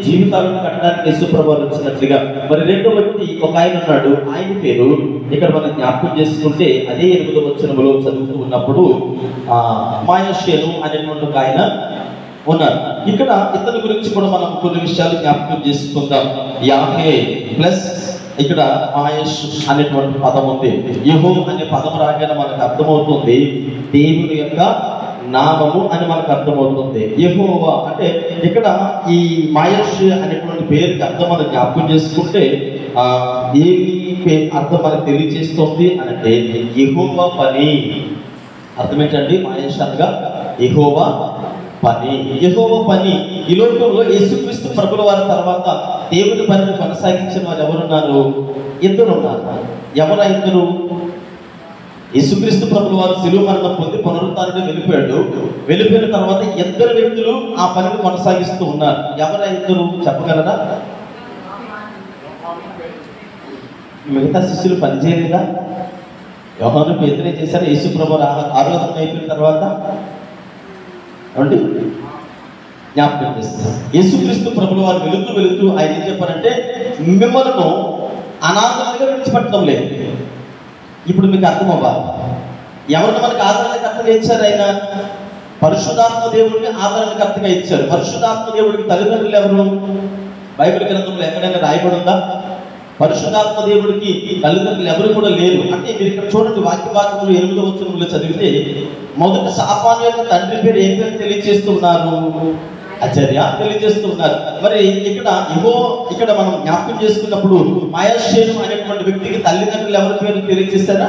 జీవితాలను కట్టడానికి యేసుప్రభువు వచ్చినట్లుగా మరి రెండో వ్యక్తి ఒక ఆయన ఉన్నాడు. ఆయన పేరు ఇక్కడ మనం జ్ఞాపకం చేసుకుంటే అదే 8వ వచనంలో చదువుతూ ఉన్నప్పుడు మాయాషేను అనేటువంటి ఒక ఆయన ఉన్నారు. ఇక్కడ ఇతని గురించి కూడా మనం కొన్ని విషయాలు జ్ఞాపకం చేసుకుందాం. యాహే ప్లస్ ఇక్కడ మాయష్ అనేటువంటి పదం ఉంది. యెహోవా అనే పదం రాగానే మనకు అర్థమవుతుంది దేవుని యొక్క నామము అని మనకు అర్థమవుతుంది. యెహోవా అంటే ఇక్కడ ఈ మాయష్ అనేటువంటి పేరుకి అర్థం మనం జ్ఞాపకం చేసుకుంటే ఏమి అర్థం మనకు తెలియజేస్తుంది అని అంటే యెహోవా పని. అర్థం ఏంటండి? మాయష్ అనగా యెహోవా పని. యెహోవా పని. ఈ లోకంలో యేసుక్రీస్తు ప్రభుల వారి తర్వాత దేవుని పనిని కొనసాగించిన వారు ఎవరున్నారు? ఇద్దరు ఉన్నారు. ఎవరు ఇద్దరు? యేసుక్రీస్తు ప్రభుల వారు శిలువ మరణం పొంది పునరుత్థానంలో వెళ్ళిపోయాడు. వెళ్ళిపోయిన తర్వాత ఇద్దరు వ్యక్తులు ఆ పనిని కొనసాగిస్తూ ఉన్నారు. ఎవరు ఇద్దరు చెప్పగలరా? మిగతా శిష్యులు పని చేయలేదా? యోహాను పేతురు ఏం చేశారు? యేసు ప్రభువు ఆరాధన అయిపోయిన తర్వాత జ్ఞాపకం చేస్తారు. యేసుక్రీస్తు ప్రభుల వారు వెళుతూ ఆయన ఏం చెప్పారంటే మిమ్మల్ని అనాథలుగా విడిచిపెట్టడం లేదు. ఇప్పుడు మీకు అర్థం అవ్వాలి. ఎవరిని మనకు ఆదరణకర్తగా ఇచ్చారు? ఆయన పరిశుద్ధాత్మ దేవుడిని ఆదరణకర్తగా ఇచ్చారు. పరిశుద్ధాత్మ దేవుడికి తల్లిదండ్రులు ఎవరు? బైబిల్ గ్రంథంలో ఎక్కడైనా రాయబడి ఉందా? పరిశుద్ధాత్మ దేవుడికి తల్లిదండ్రులు ఎవరు కూడా లేరు. అంటే మీరు ఇక్కడ చూడండి, వాక్య భాగంలో 8వ వచనంలో చదివితే మొదట సాతాను యొక్క తండ్రి పేరు ఏం పేరు తెలియజేస్తున్నారు? అజర్య తెలియజేస్తున్నారు. మరి ఇక్కడ మనం జ్ఞాపకం చేసుకున్నప్పుడు మాయాషేను అనేటువంటి వ్యక్తికి తల్లిదండ్రులు ఎవరి పేరు తెలియజేస్తారా?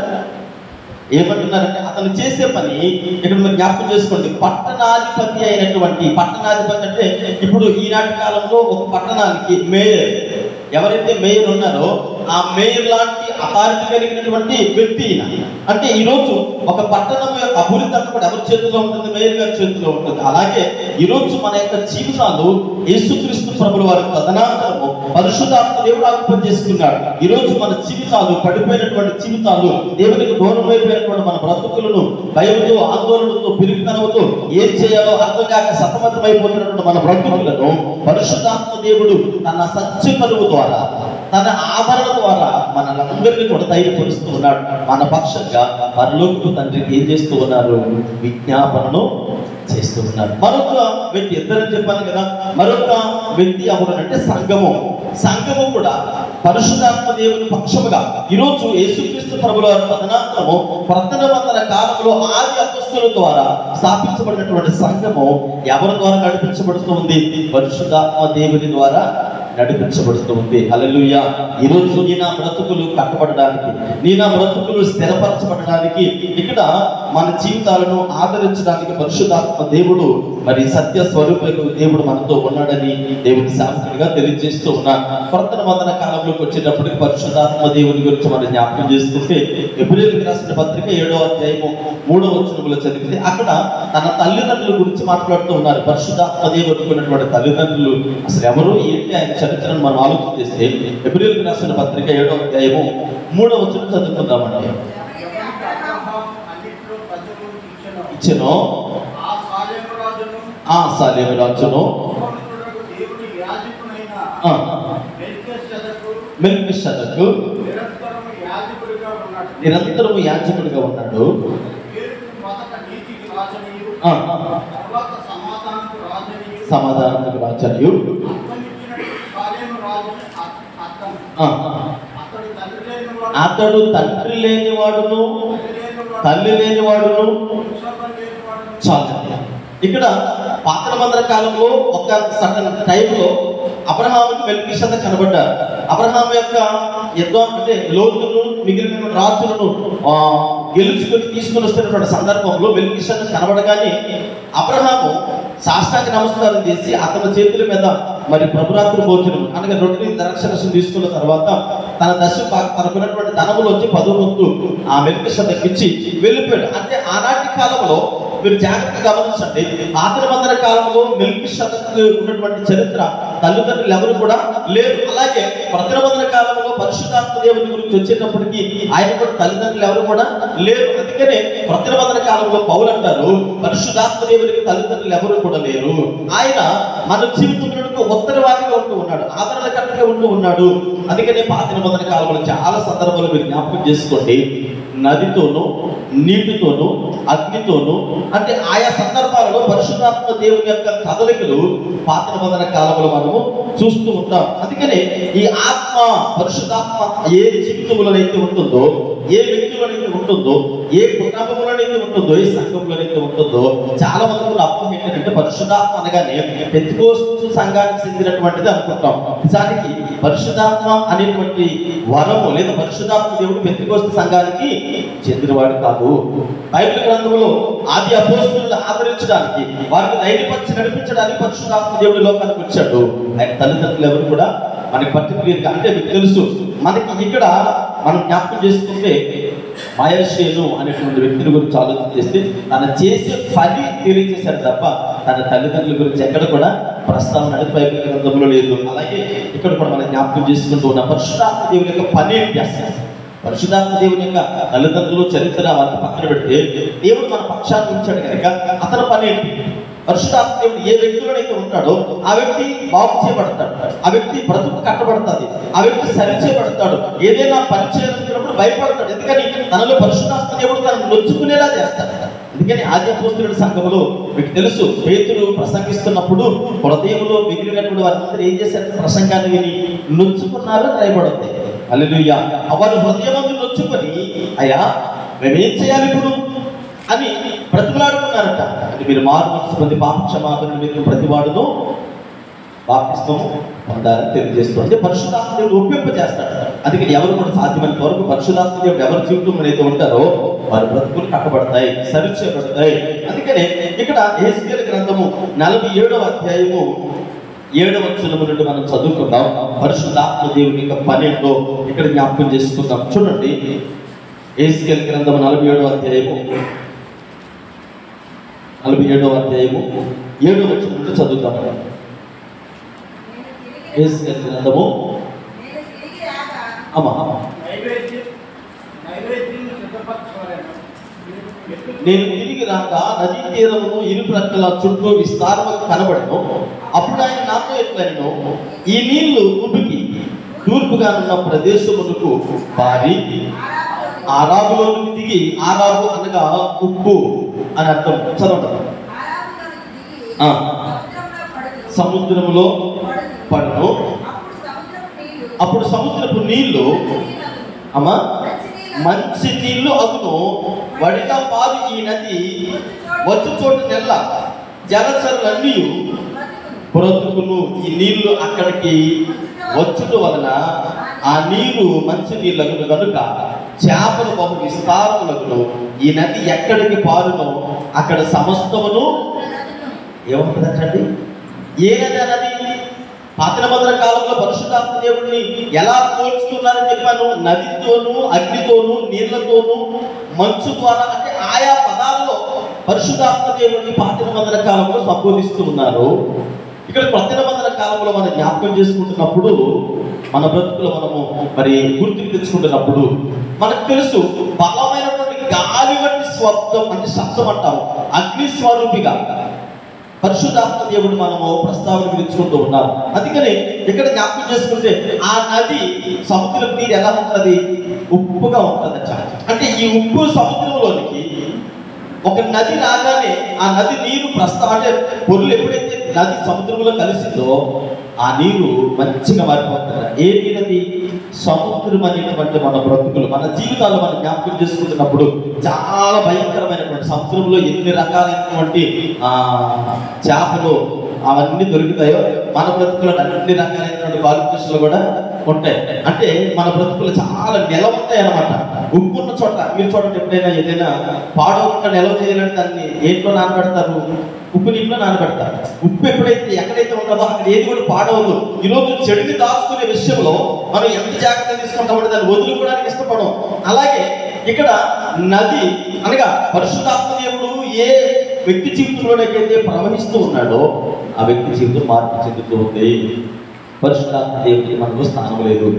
ఏమంటున్నారంటే అతను చేసే పని ఇక్కడ మీరు జ్ఞాపకం చేసుకోండి. పట్టణాధిపతి అయినటువంటి, పట్టణాధిపతి అంటే ఇప్పుడు ఈనాటి కాలంలో ఒక పట్టణానికి మేయర్, ఎవరైతే మేయర్ ఉన్నారో ఆ మేయర్ లాంటి అథారిటీ కలిగినటువంటి వ్యక్తి. అంటే ఈరోజు ఒక పట్టణం యొక్క అభివృద్ధి అంతా కూడా ఎవరి చేతిలో ఉంటుంది? మేయర్ గారి చేతిలో ఉంటుంది. అలాగే ఈరోజు మన యొక్క జీవితాలు యేసుక్రీస్తు ప్రభుల వారి తదనంతరము పరిశుద్ధాత్మ దేవుడు ఆక్యుపై చేసుకున్నాడు. ఈరోజు మన జీవితాలు పడిపోయినటువంటి జీవితాలు, దేవునికి దూరం అయిపోయినటువంటి మన బ్రతుకులను భయంతో, ఆందోళనతో, పిరికితనంతో ఏం చేయాలో అర్థం కాక సతమతమైపోతున్నటువంటి మన బ్రతుకులను పరిశుద్ధాత్మ దేవుడు తన సత్య కలుగు ద్వారా, తన ఆభరణ ద్వారా మనలందరినీ కూడా ధైర్యపరుస్తూ ఉన్నాడు. మన పక్షంగా పరలోకపు తండ్రికి ఏం చేస్తూ ఉన్నారు? విజ్ఞాపనను చేస్తూ ఉన్నారు. మరొక వ్యక్తి, ఇద్దరని చెప్పాను కదా, మరొక వ్యక్తి ఎవరు అంటే సంఘము. సంఘము కూడా పరిశుద్ధాత్మ దేవుని పక్షముగా ఈరోజు యేసుక్రీస్తు ప్రభుల తదనంతరము ప్రథమ వందన కాలంలో ఆది అపొస్తలుల ద్వారా స్థాపించబడినటువంటి సంఘము ఎవరి ద్వారా నడిపించబడుతుంది? పరిశుద్ధాత్మ దేవుని ద్వారా నడిపించబడుతుంది. హల్లెలూయా. ఈరోజు నీ నా బ్రతుకులు కట్టబడడానికి, నీ నా బ్రతుకులు స్థిరపరచబడడానికి, ఇక్కడ మన జీవితాలను ఆదరించడానికి పరిశుద్ధాత్మ దేవుడు, మరి సత్య స్వరూపకు దేవుడు మనతో ఉన్నాడని దేవుని సాక్షిగా తెలియజేస్తూ ఉన్నారు. ప్రథమ వందన కాలంలోకి వచ్చేటప్పటికి పరిశుద్ధాత్మ దేవుని గురించి మనం జ్ఞాపకం చేసుకుంటే ఎబ్రాయీయులకు రాసిన పత్రిక 7వ అధ్యాయము 3వ వచనంలో చదివితే అక్కడ తన తల్లిదండ్రుల గురించి మాట్లాడుతూ ఉన్నారు. పరిశుద్ధాత్మ దేవుడు అనుకున్నటువంటి తల్లిదండ్రులు అసలు ఎవరు, ఏంటి, ఆయన చరిత్రను మనం ఆలోచన చేస్తే ఎబ్రాయీయులకు రాసిన పత్రిక 7వ అధ్యాయము 3వ వచనం చదువుకుందామండి. ఇచ్చెను ఆ సాలేము రాజును మెల్కీషెదెకు నిరంతరము యాజకుడిగా ఉన్నాడు. సమాధానముకు రాజనియు అతడు తండ్రి లేనివాడును తల్లి లేనివాడును. చాలు. ఇక్కడ పాత నిబంధన కాలంలో ఒక సడన్ టైంలో అబ్రహాముకి మెల్కీషెదెకు కనబడ్డారు. అబ్రహాము యొక్క యుద్ధం అంటే లోతును మిగిలిన రాజులను గెలుచుకొని తీసుకుని వస్తున్నటువంటి సందర్భంలో మెల్కీషెదెకు కనబడగానే అబ్రహాము సాష్టాంగ నమస్కారం చేసి అతని చేతుల మీద మరి ప్రభురాత్రి భోజనం అనగా రొట్టె ద్రాక్షరసం తీసుకున్న తర్వాత తన తనకున్నటువంటి ధనములోంచి 10వ వంతు ఆ మెల్కీషెదెకు ఇచ్చి వెళ్ళిపోయాడు. అంటే ఆనాటి కాలంలో మీరు జాగ్రత్తగా గమనించండి, పాత నిబంధన కాలంలో మెల్కీషెదెకు ఉన్నటువంటి చరిత్ర తల్లిదండ్రులు ఎవరు కూడా లేరు. అలాగే కొత్త నిబంధన కాలంలో పరిశుద్ధాత్మ దేవుని గురించి వచ్చేటప్పటికి ఆయన కూడా తల్లిదండ్రులు ఎవరు కూడా లేరు. అందుకనే కొత్త నిబంధన కాలంలో పౌలు అంటారు, పరిశుద్ధాత్మ దేవునికి తల్లిదండ్రులు ఎవరు కూడా లేరు. ఆయన మన జీవితంలో ఉత్తరవాదిగా ఉంటూ ఉన్నాడు, ఆదరణకర్తగా ఉంటూ ఉన్నాడు. అందుకనే పాత నిబంధన కాలంలో చాలా సందర్భాలు మీరు జ్ఞాపకం చేసుకోండి, నదితోనూ నీటితోనూ అగ్నితోనూ, అంటే ఆయా సందర్భాలలో పరిశుద్ధాత్మ దేవుని యొక్క కదలికలు పాత నిబంధన కాలంలో మనము చూస్తూ ఉంటాం. అందుకనే ఈ ఆత్మ పరిశుద్ధాత్మ ఏ జీవితంలోనైతే ఉంటుందో, ఏ వ్యక్తులనైతే ఉంటుందో, ఏ కుటుంబంలోనైతే ఉంటుందో, ఏ సంఘంలోనైతే ఉంటుందో, చాలా మంది అర్థం ఏంటంటే పరిశుద్ధాత్మ అనగానే పెంతెకోస్తు సంఘానికి చెందినటువంటిది అనుకుంటాం. నిజానికి పరిశుద్ధాత్మ అనేటువంటి వరము లేదా పరిశుద్ధాత్మ దేవుడు పెంతెకోస్తు సంఘానికి చెందినవాడు కాదు. బైబిల్ గ్రంథంలో ఆది అపోస్తలులను ఆదరించడానికి, వారిని ధైర్యపరిచి నడిపించడానికి పరిశుద్ధాత్మ దేవుడి లోకానికి వచ్చాడు. ఆయన తల్లిదండ్రులు ఎవరు కూడా మనకి పర్టికులర్గా, అంటే మీకు తెలుసు, మనకి ఇక్కడ మనం జ్ఞాపకం చేసుకుంటే మయర్షేను అనేటువంటి వ్యక్తిని గురించి ఆలోచన చేస్తే తన చేసే పని తెలియజేశాడు తప్ప తన తల్లిదండ్రుల గురించి ఎక్కడ కూడా ప్రస్తావన అనేది బైబిల్ గ్రంథంలో లేదు. అలాగే ఇక్కడ కూడా మనం జ్ఞాపకం చేసుకుంటూ ఉన్నాం. పరిశుద్ధాత్మ దేవుని యొక్క పని ఏం చేస్తారు? పరిశుద్ధాత్మ దేవుని యొక్క తల్లిదండ్రులు చరిత్ర వారిని పక్కన పెడితే దేవుడు మన పక్షాన్ని ఉంచాడు కనుక అతని పని ఏంటి? పరిశుద్ధాత్మ దేవుడు ఏ వ్యక్తులనైతే ఉంటాడో ఆ వ్యక్తి బాగు చేయబడతాడు, ఆ వ్యక్తి బ్రతుకు కట్టబడుతుంది, ఆ వ్యక్తి సరి చేయబడతాడు. ఏదైనా పని చేయాలనుకున్నప్పుడు భయపడతాడు, ఎందుకని తనలో పరిశుద్ధాత్మ దేవుడు తనను నొచ్చుకునేలా చేస్తాడు. అందుకని ఆది అపోస్తలుల సంఘంలో మీకు తెలుసు, పేతురు ప్రసంగిస్తున్నప్పుడు హృదయంలో మిగిలినటువంటి వారందరూ ఏం చేశారు? ప్రసంగాన్ని విని నొచ్చుకున్నారు రాయబడుతుంది. హల్లెలూయా. వారు హృదయమందు నొచ్చుకొని, అయ్యా మేమేం చేయాలి ఇప్పుడు అని బ్రతిమలాడుకున్నారట. అంటే మీరు మారు మనసు పొంది పాప క్షమాపణ నిమిత్తం ప్రతివాడును బాప్తిస్మము పొందాలని తెలియజేస్తూ, అంటే పరిశుద్ధాత్మ దేవుడు ఒప్పింపజేస్తాడు. అందుకని ఎవరు కూడా సాధ్యమైనంత వరకు పరిశుద్ధాత్మ దేవుడు ఎవరి జీవితంలో అయితే ఉంటారో వారి బ్రతుకులు కట్టబడతాయి, సరిచేయబడతాయి. అందుకనే ఇక్కడ యెహెజ్కేలు గ్రంథము 47వ అధ్యాయము 7వ వచనం నుండి మనం చదువుకుందాం. పరిశుద్ధాత్మ దేవుని యొక్క పనేంటో ఇక్కడ జ్ఞాపకం చేసుకుందాం. చూడండి, యెహెజ్కేలు గ్రంథము 47వ అధ్యాయము 7వ వచనం నుండి చదువుతాం. యెహెజ్కేలు గ్రంథము నేను తిరిగి రాక నదీ తీరమును ఇరు ప్రక్కల చుట్టూ విస్తారముగా కనబడను. అప్పుడు ఆయన నాతో ఎట్లనెను, ఈ నీళ్లు ఉబికి తూర్పుగా ఉన్న ప్రదేశమునకు పారి ఆరాబులోనికి దిగి, ఆరాబు అనగా ఉప్పు అని అర్థం, చదవండి. సముద్రములో పడును, అప్పుడు సముద్రపు నీళ్లు మంచి నీళ్లు అగును, వడిగా పారు ఈ నది వచ్చు చోటు నెల్ల జలచరులన్నీ బ్రతుకును. ఈ నీళ్లు అక్కడికి వచ్చుట వలన ఆ నీరు మంచి నీళ్ళగును కనుక చేపలు బహు విస్తారములగును. ఈ నది ఎక్కడికి పారునో అక్కడ సమస్తమును ఏముంటుందండి? ఏ నది అన్నది? పాత నిబంధన కాలంలో పరిశుద్ధాత్మ దేవుడిని ఎలా పోల్చుతున్నారని చెప్పాను? నదితోనూ అగ్నితోనూ నీళ్లతోనూ మంచు ద్వారా, అంటే ఆయా పదాలలో పరిశుద్ధాత్మ దేవుడిని పాత నిబంధన కాలంలో సంబోధిస్తూ ఉన్నారు. ఇక్కడ కొత్త నిబంధన కాలంలో మనం జ్ఞాపకం చేసుకుంటున్నప్పుడు మన బ్రతుకులు మనము మరి గుర్తుకు తెచ్చుకుంటున్నప్పుడు మనకు తెలుసు, బలమైనటువంటి గాలి వంటి శబ్దం, అంటే శబ్దం అంటాము, అగ్ని స్వరూపిగా పరిశుద్ధాత్మ దేవుడు మనము ప్రస్తావన గురించుకుంటూ ఉన్నారు. అందుకని ఇక్కడ జ్ఞాపకం చేసుకుంటే ఆ నది సముద్రం నీరు ఎలా ఉంటుంది? ఉప్పుగా ఉంటుంది. అంటే ఈ ఉప్పు సముద్రంలోనికి ఒక నది రాగానే ఆ నది నీరు అంటే పొరులు ఎప్పుడైతే నది సముద్రంలో కలిసిందో ఆ నీరు మంచిగా మారిపోతుంది. ఏ నీరది? సముద్రం అనేటువంటి మన బ్రతుకులు, మన జీవితాల్లో మనం జ్ఞాపకం చేసుకుంటున్నప్పుడు చాలా భయంకరమైనటువంటి, సముద్రంలో ఎన్ని రకాలైనటువంటి చేపలు అవన్నీ దొరుకుతాయో మన బ్రతుకులు అన్ని రకాలైనటువంటి క్వాలిఫికేషన్లు కూడా ఉంటాయి. అంటే మన బ్రతుకులు చాలా నిలవ ఉంటాయి అన్నమాట. ఉప్పు ఉన్న చోట మీరు చూడండి, ఎప్పుడైనా ఏదైనా పాడవకుండా నిల్వ చేయాలంటే దాన్ని ఏంట్లో నానబెడతారు? ఉప్పు నీటిలో నానబెడతారు. ఉప్పు ఎక్కడైతే ఉంటుందో అక్కడ ఏది కూడా పాడవదు. ఈరోజు చెడుని దాచుకునే విషయంలో మనం ఎంత జాగ్రత్త తీసుకుంటామంటే దాన్ని వదులుకోవడానికి ఇష్టపడం. అలాగే ఇక్కడ నది అనగా పరిశుద్ధాత్మ దేవుడు ఏ వ్యక్తి జీవితంలోనైతే ప్రవహిస్తూ ఉన్నాడో ఆ వ్యక్తి జీవితం మార్పు చెందుతూ ఉంది. పరిశుద్ధాత్మ దేవుడికి మనకు స్థానం లేదు.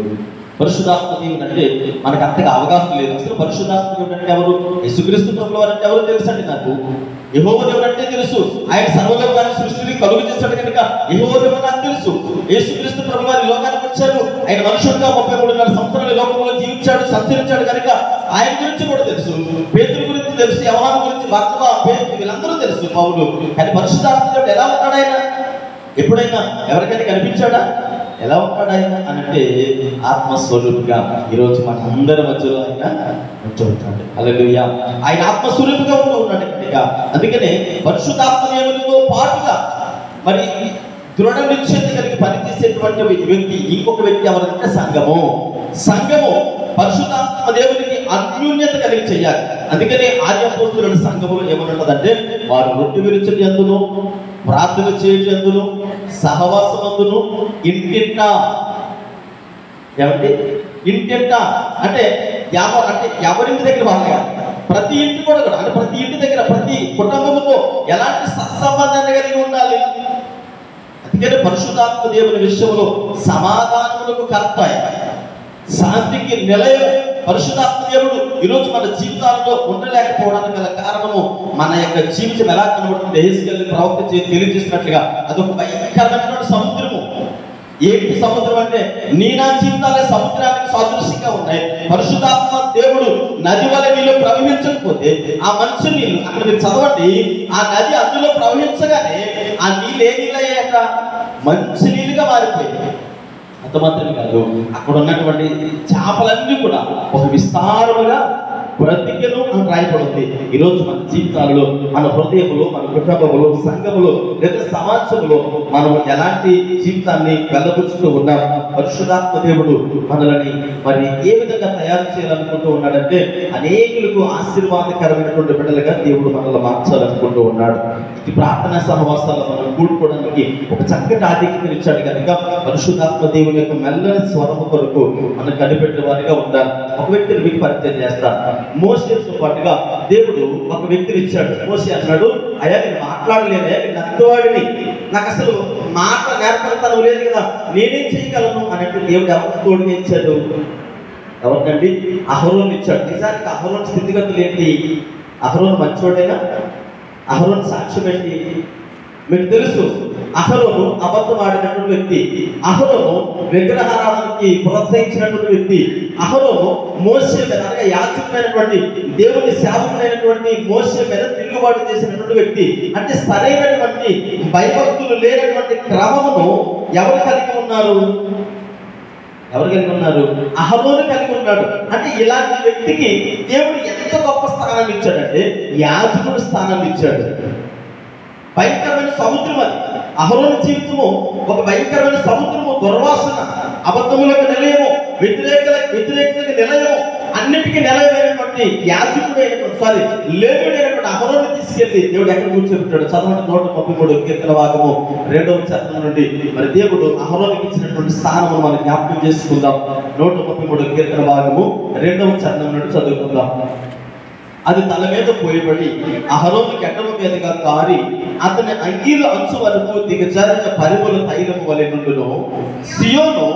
పరిశుద్ధాత్మ దేవుడు అంటే మనకు అంతగా అవగాహన లేదు. అసలు పరిశుద్ధాత్మ దేవుడు అంటే ఎవరు? యేసుక్రీస్తు ప్రభువు అంటే ఎవరు తెలుసండి నాకు. యెహోవా దేవుడు అంటే తెలుసు. ఆయన సర్వలోకాన్ని సృష్టిని కలుగు చేశాడు కనుక యెహోవా దేవుడు నాకు తెలుసు. యేసుక్రీస్తు ప్రభువు వారి లోకానికి వచ్చారు. ఆయన మనుషుడుగా 33 సంవత్సరాల లోకంలో జీవించాడు, సంచరించాడు కనుక ఆయన గురించి కూడా తెలుసు. పేతురు గురించి తెలుసు, యోహాను గురించి, బర్నబా, పేతురు వీళ్ళందరూ తెలుసు, పౌలు. కానీ పరిశుద్ధాత్మ దేవుడు ఎలా ఉంటాడు? ఆయన ఎప్పుడైనా ఎవరికైనా కనిపించాడా? ఎలా ఉంటాడు ఆయన అని అంటే ఆత్మస్వరూపిగా ఈరోజు మన అందరి మధ్యలో ఆయన ఉంటూ ఉంటాడు. హల్లెలూయా. ఆయన ఆత్మస్వరూపిగా ఉంటూ ఉన్నాడు కనుక అందుకనే పరిశుద్ధాత్మ దేవునితో పాటుగా మరి దృఢ నిశ్చయత కలిగి పనిచేసేటువంటి వ్యక్తి ఇంకొక వ్యక్తి ఎవరంటే సంఘము. సంఘము పరిశుద్ధాత్మ దేవునికి అన్యోన్యత కలిగి చేయాలి. అందుకనే ఆర్యపోస్తుల సంఘములో ఏమనున్నదంటే వారు రొట్టె విరుచుట యందును, ప్రార్థన చేయుట యందును, సహవాసమందును, ఇంటింట ఏమంటే ఇంటింట అంటే ఎవరింటి దగ్గర వాళ్ళగా ప్రతి ఇంటి కూడా అంటే ప్రతి ఇంటి దగ్గర ప్రతి కుటుంబంతో ఎలాంటి సత్సంబంధాన్ని కలిగి ఉండాలి. అందుకని పరిశుద్ధాత్మ దేవుని విషయంలో సమాధానములకు కర్త, శాంతికి నిలయం పరిశుద్ధాత్మ దేవుడు ఈరోజు మన జీవితాల్లో ఉండలేకపోవడానికి గల కారణము మన యొక్క జీవితం ఎలా కనబడుతుంది. హెస్కేలు ప్రవక్త తెలియజేసినట్లుగా అదొక భయంకరమైనటువంటి సముద్రము. ఏంటి సముద్రం అంటే నీ నా జీవితాలే సముద్రానికి సాదృశ్యంగా ఉన్నాయి. పరిశుద్ధాత్మ దేవుడు నది వల్ల నీళ్ళు ప్రవహించకపోతే ఆ మంచి నీళ్ళు అక్కడ మీరు చదవండి, ఆ నది అందులో ప్రవహించగానే ఆ నీళ్ళు ఏ నీళ్ళు అయ్యాక మంచి నీళ్ళుగా మారిపోయాయి. అంత మాత్రమే కాదు, అక్కడ ఉన్నటువంటి చేపలన్నీ కూడా ఒక విస్తారముగా బ్రతికెను అని రాయబడింది. ఈరోజు మన జీవితాలలో, మన హృదయంలో, మన కుటుంబంలో, సంఘములో లేదా సమాజంలో మనం ఎలాంటి జీవితాన్ని వెళ్ళబుచ్చుతూ ఉన్నాం. పరిశుద్ధాత్మ దేవుడు మనల్ని మరి ఏ విధంగా తయారు చేయాలనుకుంటూ ఉన్నాడంటే అనేకులకు ఆశీర్వాదకరమైనటువంటి బిడ్డలుగా దేవుడు మనల్ని మార్చాలనుకుంటూ ఉన్నాడు. ఈ ప్రార్థనా సహవాసాలు మనం కూడుకోవడానికి ఒక చక్కటి ఆధిక్యతను ఇచ్చాడు కనుక పరిశుద్ధాత్మ దేవుని యొక్క మెల్లని స్వరము కొరకు మనం కనిపెట్టే వారిగా ఉండాలి. ఒక వ్యక్తిని మీకు పరిచయం చేస్తాను. మోషేతో పాటుగా దేవుడు ఒక వ్యక్తిని ఇచ్చాడు. మోషే అన్నాడు, అయ్యా నేను మాట్లాడలేదే, నేను అంతవాడిని, నాకు అసలు మాట నేర్పడతాను లేదు కదా, నేనేం చేయగలను అన్నట్టు దేవుడు ఎవరికి తోడుగా ఇచ్చాడు? ఎవరికండి? అహరోను ఇచ్చాడు. నిజానికి అహరోను స్థితిగతులు ఏంటి? అహరోను మంచోడైనా? అహరోను సాక్ష్యం ఏంటి? మీకు తెలుసు, అహరోను అబద్ధం ఆడినటువంటి వ్యక్తి, అహరోను విగ్రహారాధనకి ప్రోత్సహించినటువంటి వ్యక్తి, అహరోను మోషే మీద అనగా యాజకుడైనటువంటి దేవుని సేవకుడైనటువంటి మోషే మీద తిరుగుబాటు చేసినటువంటి వ్యక్తి. అంటే సరైనటువంటి భయభక్తులు లేనటువంటి క్రమమును ఎవరు కలిగి ఉన్నారు? ఎవరు కలిగి ఉన్నారు? అహరోను కలిగి ఉన్నాడు. అంటే ఇలాంటి వ్యక్తికి దేవుడు ఎంత గొప్ప స్థానం ఇచ్చాడంటే యాజకుడు స్థానం ఇచ్చాడు. భయంకరమైన సముద్రం అది. అహరోను జీవితము ఒక భయంకరమైన సముద్రము, దుర్వాసన, అబద్ధములకు నిలయము, వ్యతిరేకతకి నిలయము, అన్నిటికీ నిలయమైనటువంటి యాజకుడైనటువంటి లేవుడైనటువంటి అహరోను తీసుకెళ్లి దేవుడు ఎక్కడ కూర్చోబెట్టాడు? చదవండి 133 కీర్తన భాగము 2వ చరణం నుండి. మరి దేవుడు అహరోనుకి ఇచ్చినటువంటి స్థానము మనం జ్ఞాపకం చేసుకుందాం. 133 కీర్తన భాగము 2వ చరణం నుండి చదువుకుందాం. అది తల మీద పోయబడి అహరోను గడ్డము మీదుగా కారి అతని అంగీల అంచు వరకు దిగజారిన పరిమళ తైలము వలె నుండును. సియోను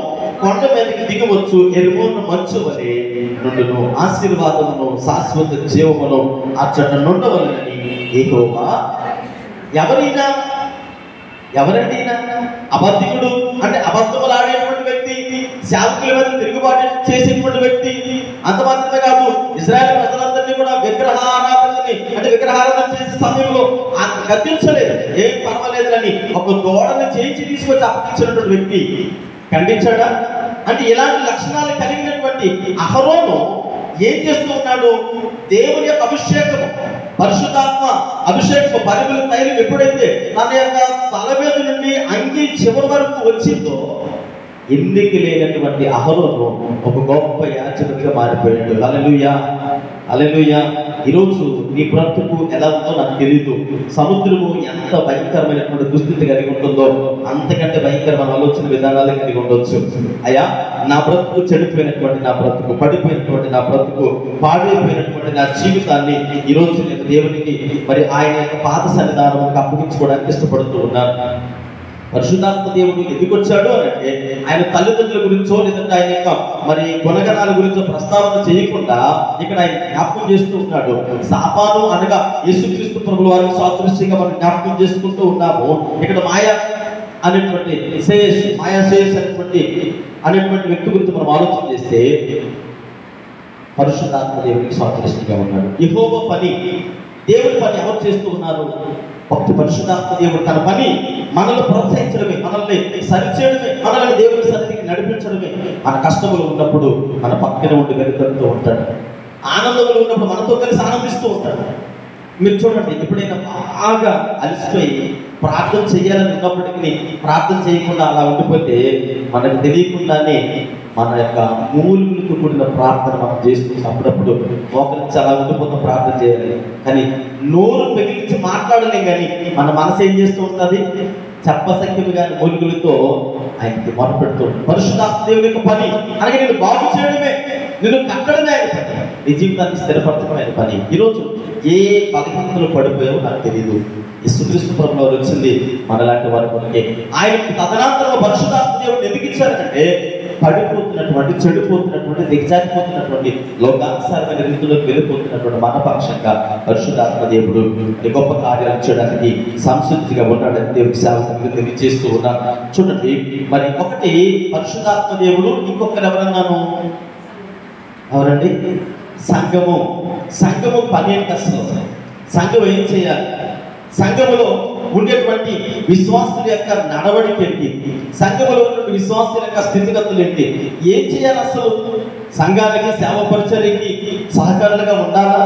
కొండ మీదకి దిగవచ్చు ఎరుమోను మంచు వలె నుండును. ఆశీర్వాదమును శాశ్వత జీవమును అచ్చట నుండవలెనని యెహోవా. ఎవరండి ఈయన? అబద్ధికుడు అంటే అబద్ధములు ఆడేటువంటి వ్యక్తి, సేవకుల మీద తిరుగుబాటు చేసేటువంటి వ్యక్తి. అంత మాత్రమే కాదు, ఇశ్రాయేలు ప్రజలందరినీ కూడా విగ్రహారాధన చేసే సమయంలో గద్దించలేదు, ఏం పర్వాలేదని ఒక దూడని చేయించి తీసుకొచ్చి అప్పగించినటువంటి వ్యక్తి. ఖండించాడా? అంటే ఇలాంటి లక్షణాలు కలిగినటువంటి అహరోను ఏం చేస్తూ ఉన్నాడు? దేవుని యొక్క అభిషేకము, పరిశుద్ధాత్మ అభిషేకము, పరిమళ తైలం ఎప్పుడైతే తన యొక్క తల మీద నుండి అంగీ చివరి వరకు వచ్చిందో ఎన్నిక లేనటువంటి అహరోను ఒక గొప్ప యాజకుడిగా మారిపోయాడు. హల్లెలూయా, హల్లెలూయా. ఈరోజు నీ బ్రతుకు ఎలా ఉందో నాకు తెలియదు. సముద్రము ఎంత భయంకరమైనటువంటి దుస్థితి కలిగి ఉంటుందో అంతకంటే భయంకరమైన ఆలోచన విధానాలు కలిగి ఉండొచ్చు. అయ్యా, నా బ్రతుకు చెడిపోయినటువంటి నా బ్రతుకు, పడిపోయినటువంటి నా బ్రతుకు, పాడైపోయినటువంటి నా జీవితాన్ని ఈరోజు నేను దేవునికి మరి ఆయన యొక్క పాద సన్నిధానానికి అప్పగించుకోవడానికి ఇష్టపడుతూ ఉన్నాను. పరిశుద్ధాత్మ దేవుడు ఎందుకు వచ్చాడు అంటే ఆయన తల్లిదండ్రుల గురించో లేదంటే ఆయన యొక్క మరి గుణగణాల గురించో ప్రస్తావన చేయకుండా ఇక్కడ ఆయన జ్ఞాపకం చేస్తూ ఉన్నాడు. సాతాను అనగా యేసుక్రీస్తు ప్రభుల వారికి సాదృశ్యంగా మనం జ్ఞాపకం చేసుకుంటూ ఉన్నాము. ఇక్కడ మాయా అనేటువంటి అనేటువంటి వ్యక్తి గురించి మనం ఆలోచన చేస్తే పరిశుద్ధాత్మ దేవుడికి సాదృశ్యంగా ఉన్నాడు. యెహోవా పని, దేవుడి పని ఎవరు చేస్తూ ఉన్నారు? భక్తి పరిశుద్ధాత్మ దేవుడు తన పని మనల్ని ప్రోత్సహించడమే, మనల్ని సరిచేయడమే, మనల్ని దేవుడి సన్నిధికి నడిపించడమే. మన కష్టములు ఉన్నప్పుడు మన పక్కన ఉండి వెనుకడుతూ ఉంటాడు. ఆనందములు ఉన్నప్పుడు మనతో కలిసి ఆనందిస్తూ ఉంటాడు. మీరు చూడండి, ఎప్పుడైనా బాగా అలసిపోయి ప్రార్థన చేయాలని ఉన్నప్పటికీ ప్రార్థన చేయకుండా అలా ఉండిపోతే మనకు తెలియకుండానే మన యొక్క మూలుగులతో కూడిన ప్రార్థన మనం చేస్తుంది. అప్పుడప్పుడు మోకరించి అలా ఉండిపోతాం ప్రార్థన చేయాలి, కానీ నోరు పెగిలించి మాట్లాడలేం. కానీ మన మనసు ఏం చేస్తూ ఉంటుంది? చెప్పసఖ్యము కానీ మూలుగులతో ఆయనకి మొదలుపెడుతూ ఉంటుంది. పరిశుద్ధాత్మ దేవుని యొక్క పని అలాగే నేను బాగు చేయడమే, నేను కట్టడమే ఆయన పని, నీ జీవితాన్ని స్థిరపరచడం ఆయన పని. ఈరోజు ఏ బలహీనతలు పడిపోయావో నాకు తెలియదు. యేసుక్రీస్తు ప్రభువు వారు వచ్చింది మనలాంటి వారి కొరకే. ఆయనకు తదనంతరం పరిశుద్ధాత్మ దేవుడు ఎందుకు ఇచ్చారంటే పడిపోతున్నటువంటి, చెడిపోతున్నటువంటి, దిగజారిపోతున్నటువంటి, లోకానుసారమైన రీతిలోకి వెళ్ళిపోతున్నటువంటి మన పక్షంగా పరిశుద్ధాత్మ దేవుడు గొప్ప కార్యాలు చేయడానికి సంసిద్ధిగా ఉన్నాడని దేవుడి సేవకులు తెలియజేస్తూ ఉన్నారు. చూడండి, మరి ఒకటి పరిశుద్ధాత్మ దేవుడు, ఇంకొకరు ఎవరన్నాను? ఎవరండి? సంఘము. సంఘము పని ఏంటి అసలు? సంఘం ఏం చేయాలి? సంఘములో ఉండేటువంటి విశ్వాసుల యొక్క నడవడిక ఏంటి? సంఘములో ఉన్నటువంటి విశ్వాసుల యొక్క స్థితిగతులు ఏంటి? ఏం చేయాలి అసలు? సంఘానికి, సేవ పరిచర్యకి సహకారులుగా ఉండాలా,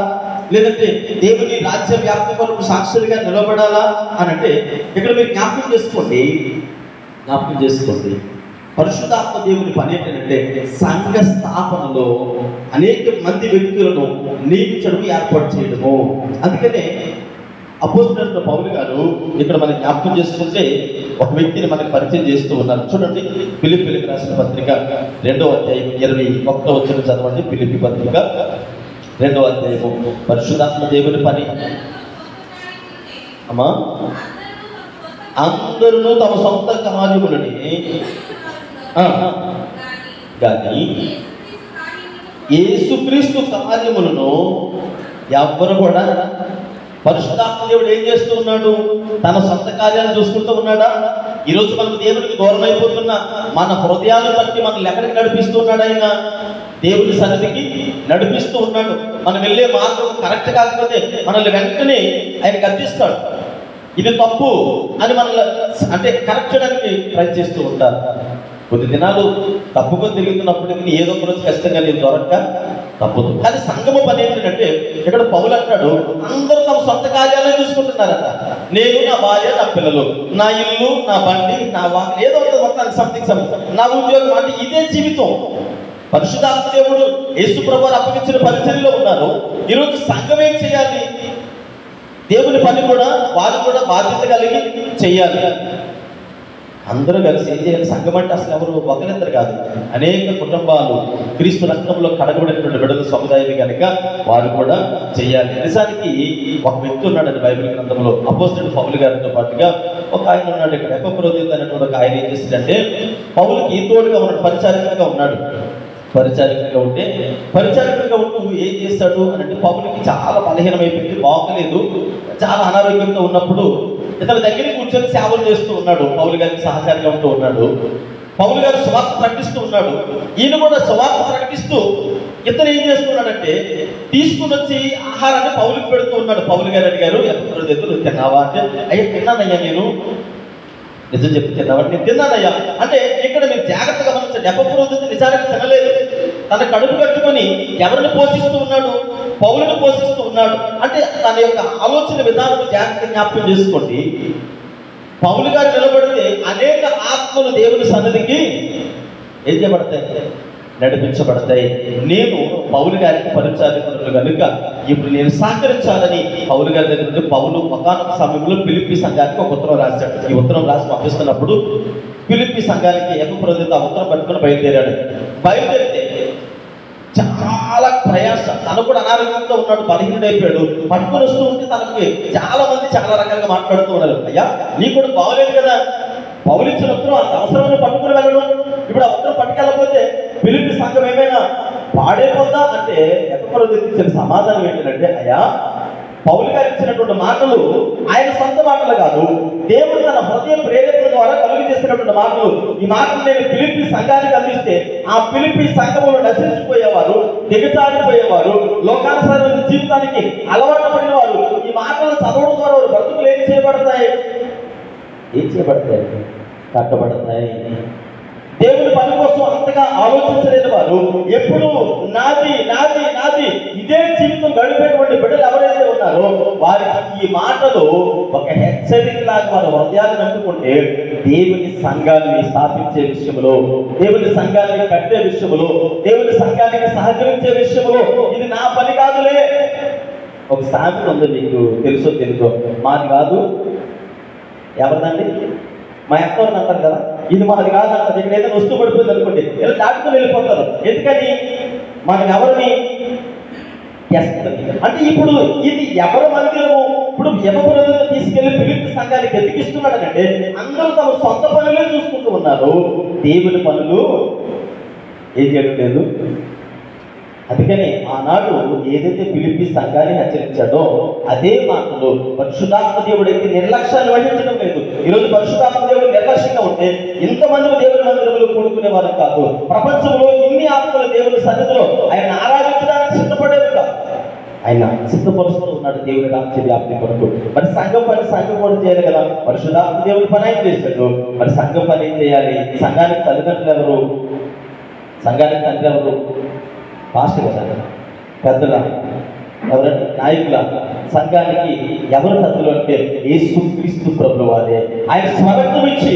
లేదంటే దేవుని రాజ్య వ్యాప్తి కొరకు సాక్షులుగా నిలబడాలా అని అంటే ఇక్కడ మీరు జ్ఞాపకం చేసుకోండి. పరిశుద్ధాత్మ దేవుని పని ఏంటంటే సంఘ స్థాపనలో అనేక మంది వ్యక్తులను నియమించడం, ఏర్పాటు చేయడము. అందుకనే అపోస్తలుడైన పౌలు గారు ఇక్కడ మనం జ్ఞాపకం చేసుకుంటే ఒక వ్యక్తిని మనకు పరిచయం చేస్తూ ఉన్నారు. చూడండి, ఫిలిప్పీలకు రాసిన పత్రిక 2వ అధ్యాయం 21వ వచనం చదవండి. ఫిలిప్పీ పత్రిక 2వ అధ్యాయము. పరిశుద్ధాత్మ దేవుని పని అమ్మా, అందరూ తమ సొంత కార్యములని కానీ యేసుక్రీస్తు కార్యములను ఎవ్వరు కూడా, పరిశుద్ధాత్మ దేవుడు ఏం చేస్తూ ఉన్నాడు? తన సొంత కార్యాలను చూసుకుంటూ ఉన్నాడా? ఈరోజు మనకు దేవుడికి దూరం అయిపోతున్న మన హృదయాలను బట్టి మనల్ని ఎక్కడికి నడిపిస్తూ ఉన్నాడు? ఆయన దేవుడి సన్నిధికి నడిపిస్తూ ఉన్నాడు. మనం వెళ్ళే మార్గం కరెక్ట్ కాకపోతే మనల్ని వెంటనే ఆయన గద్దిస్తాడు. ఇది తప్పు అని మనల్ని అంటే కరెక్ట్ చేయడానికి ప్రయత్నిస్తూ ఉంటారు. కొద్ది దినాలు తప్పుకొని తిరుగుతున్నప్పటికీ ఏదో ఒక రోజు ఖచ్చితంగా నేను దొరక్క తప్పదు. కానీ సంఘము పని ఏంటంటే ఇక్కడ పౌలు అంటాడు, అందరూ తమ సొంత కార్యాలను చూసుకుంటున్నారట. నేను, నా భార్య, నా పిల్లలు, నా ఇల్లు, నా బండి, నా వాకి, ఏదో ఒక సంథింగ్ నా ఉద్యోగం, అంటే ఇదే జీవితం. పరిశుద్ధాత్మ దేవుడు యేసు ప్రభువు అప్పగించిన పరిచర్యలో ఉన్నారు. ఈరోజు సంఘం ఏం చేయాలి? దేవుని పని కూడా వారు కూడా బాధ్యత కలిగి చేయాలి. అందరూ కలిసి ఏం చేయాలి? సంఘం అంటే అసలు ఎవరు ఒకరిద్దరు కాదు, అనేక కుటుంబాలు క్రీస్తు రక్తంలో కడగబడినటువంటి బిడ్డల సముదాయం కనుక వారు కూడా చేయాలి. నిజానికి ఒక వ్యక్తి ఉన్నాడండి బైబిల్ గ్రంథంలో, అపోస్తలుడు పౌలు గారితో పాటుగా ఒక ఆయన ఉన్నాడు. ఇక్కడ ఎపఫ్రోదితు అనేటువంటి ఒక ఆయన ఏం చేస్తాడంటే పౌలుకి తోడుగా ఉన్నాడు, పరిచారికగా ఉన్నాడు. పరిచారికగా ఉంటూ ఏం చేస్తాడు అని అంటే పౌలుకి చాలా బలహీనమైపోయింది, బాగలేదు, చాలా అనారోగ్యంతో ఉన్నప్పుడు ఇతని దగ్గరికి కూర్చొని సేవలు చేస్తూ ఉన్నాడు. పౌలు గారికి సహచారిగా ఉంటూ ఉన్నాడు. పౌలు గారు సువార్త ప్రకటిస్తూ ఉన్నాడు. ఈయన కూడా సువార్త ప్రకటిస్తూ ఇతను ఏం చేస్తున్నాడంటే తీసుకుని వచ్చి ఆహారాన్ని పౌలుకి పెడుతూ ఉన్నాడు. పౌలు గారు అడిగారు, ఎప్పుడు తిన్నావా అంటే, అయ్యా తిన్నానయ్యా, నేను నిజం చెప్పి తిన్నావాడు, నేను తిన్నానయ్యా అంటే ఇక్కడ మీరు జాగ్రత్తగా గమనించండి. ఎపఫ్రోదితు నిజానికి తినలేదు. తన కడుపు కట్టుకొని ఎవరిని పోషిస్తూ ఉన్నాడు? పౌలుని పోషిస్తూ ఉన్నాడు. అంటే తన యొక్క ఆలోచన విధానం జాగ్రత్త జ్ఞాపకం చేసుకోండి. పౌలు గారు నిలబడితే అనేక ఆత్మలు దేవుని సన్నిధికి ఏం చేయబడతాయి? నడిపించబడతాయి. నేను పౌలు గారికి పరిచారకుడు కనుక ఇప్పుడు నేను సహకరించాలని పౌలు గారి దగ్గర నుండి పౌలు ఒకానొక సమయంలో ఫిలిప్పీ సంఘానికి ఒక ఉత్తరం రాశాడు. ఈ ఉత్తరం రాసి పంపిస్తున్నప్పుడు ఫిలిప్పీ సంఘానికి ఎఫెసు ఆ ఉత్తరం పట్టుకుని బయలుదేరాడు. బయలుదేరితే చాలా ప్రయాస, తను కూడా అనారోగ్యంతో ఉన్నాడు, బలహీనుడైపోయాడు. పట్టుకొని వస్తూ ఉంటే తనకి చాలా మంది చాలా రకాలుగా మాట్లాడుతూ ఉన్నారు. అయ్యా నీ కూడా బాగోలేదు కదా, పౌలు ఇచ్చిన ఉత్తరం అంత అవసరమైన పట్టుకుని వెళ్ళడం, ఇప్పుడు ఆ ఉత్తరం పట్టుకెళ్ళకపోతే ఫిలిప్పీ సంఘం ఏమైనా పాడైపోద్దా అంటే ఎఫెసు ఇచ్చిన సమాధానం ఏంటంటే, అయ్యా పౌలు గారు ఇచ్చినటువంటి మాటలు ఆయన సొంత మాటలు కాదు, దేవుడు తన హృదయ ప్రేరేపణ ద్వారా కలుగు చేసినటువంటి మాటలు. ఈ మాటలు నేను ఫిలిప్పీ సంఘానికి అందిస్తే ఆ ఫిలిప్పీ సంఘములు నశించిపోయేవారు, దిగజారిపోయేవారు, లోకానుసారమైన జీవితానికి అలవాటు పడిన వారు ఈ మాటలు చదవడం ద్వారా వారు బ్రతుకులు ఏం చేయబడతాయి? కట్టబడతాయి. దేవుని పని కోసం అంతగా ఆలోచించలేదు వారు. ఎప్పుడు నాది నాది నాది ఇదే జీవితం గడిపేటువంటి బిడ్డలు ఎవరైతే ఉన్నారో వారికి ఈ మాటలు ఒక హెచ్చరికలాగా వారి హృదయాన్ని అంటుకుంటే దేవుని సంఘాన్ని స్థాపించే విషయంలో, దేవుని సంఘాన్ని కట్టే విషయంలో, దేవుని సంఘానికి సహకరించే విషయంలో ఇది నా పని కాదులే. ఒక సామెత ఉంది, మీకు తెలుసో తెలుసో, మాది కాదు ఎవరిదండి, మా ఎక్కడిని అంటారు కదా, ఇది మాది కాదు అంటారు. ఇక్కడ ఏదైనా వస్తువు పడిపోయింది అనుకోండి, ఇలా దాటుకుని వెళ్ళిపోతారు. ఎందుకని? మనం ఎవరిని అంటే ఇప్పుడు ఇది ఎవరి మందిరము? ఇప్పుడు ఎవరు తీసుకెళ్లి ఫిలిప్పీ సంఘానికి ఎదిగిస్తున్నాడనంటే అందరూ తమ సొంత పనులే చూసుకుంటూ ఉన్నారు, దేవుని పనులు ఏం చేయడం లేదు. అందుకని ఆనాడు ఏదైతే ఫిలిప్పీ సంఘాన్ని హెచ్చరించాడో అదే మాటలు పరిశుద్ధాత్మ దేవుడు అయితే నిర్లక్ష్యాన్ని వహించడం లేదు. ఈరోజు పరిశుద్ధాత్మ దేవుడు నిర్లక్ష్యంగా ఉంటే ఇంతమంది దేవుని మందిరములు కూడుకునేవారు కాదు. ప్రపంచంలో ఇన్ని ఆత్మలు దేవుని సన్నిధిలో ఆయన ఆరాధించడానికి సిద్ధపడేవి కాదు. ఆయన సిద్ధపరుస్తూ ఉన్నాడు దేవుని రాజ్య వ్యాప్తి కొరకు. మరి సంఘం కూడా చేయాలి కదా. పరిశుద్ధాత్మ దేవుని పని ఆయన చేశాడు. మరి సంఘం పని ఏం చేయాలి? సంఘానికి తల్లిదండ్రులు ఎవరు? సంఘానికి తండ్రి ఎవరు? పాస్టర్ కదా, పెద్దల ఎవరంటే నాయకుల. సంఘానికి ఎవరు పెద్దలు అంటే యేసుక్రీస్తు ప్రభువు వారే. ఆయన స్వరక్తం ఇచ్చి